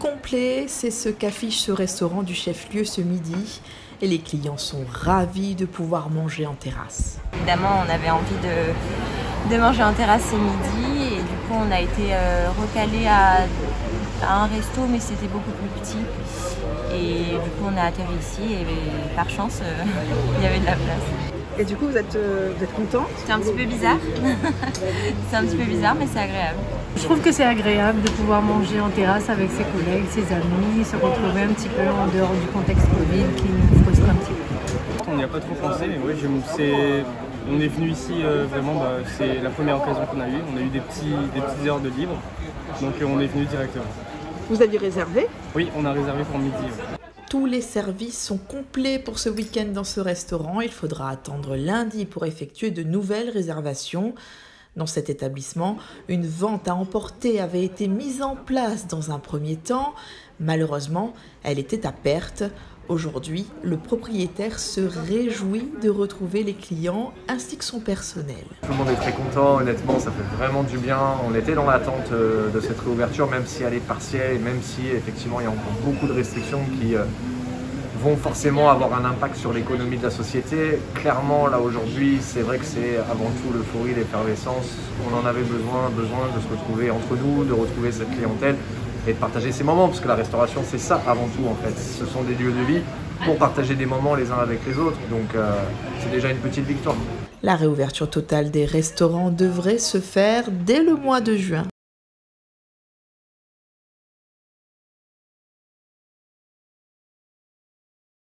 complet, c'est ce qu'affiche ce restaurant du chef-lieu ce midi. Et les clients sont ravis de pouvoir manger en terrasse. Évidemment, on avait envie de manger en terrasse ce midi et du coup on a été recalé à un resto, mais c'était beaucoup plus petit. Et du coup on a atterri ici et par chance il y avait de la place. Et du coup vous êtes content? C'est un petit peu bizarre, c'est un petit peu bizarre mais c'est agréable. Je trouve que c'est agréable de pouvoir manger en terrasse avec ses collègues, ses amis, se retrouver un petit peu en dehors du contexte Covid qui nous frustre un petit peu. On n'y a pas trop pensé, mais oui, on est venu ici vraiment, c'est la première occasion qu'on a eue. On a eu des petites heures de libre, donc on est venu directement. Vous aviez réservé? Oui, on a réservé pour midi. Ouais. Tous les services sont complets pour ce week-end dans ce restaurant. Il faudra attendre lundi pour effectuer de nouvelles réservations. Dans cet établissement, une vente à emporter avait été mise en place dans un premier temps. Malheureusement, elle était à perte. Aujourd'hui, le propriétaire se réjouit de retrouver les clients ainsi que son personnel. Tout le monde est très content, honnêtement, ça fait vraiment du bien. On était dans l'attente de cette réouverture, même si elle est partielle et même si effectivement il y a encore beaucoup de restrictions qui vont forcément avoir un impact sur l'économie de la société. Clairement, là aujourd'hui, c'est vrai que c'est avant tout l'euphorie, l'effervescence. On en avait besoin de se retrouver entre nous, de retrouver cette clientèle et de partager ces moments, parce que la restauration, c'est ça avant tout en fait. Ce sont des lieux de vie pour partager des moments les uns avec les autres, donc c'est déjà une petite victoire. La réouverture totale des restaurants devrait se faire dès le mois de juin.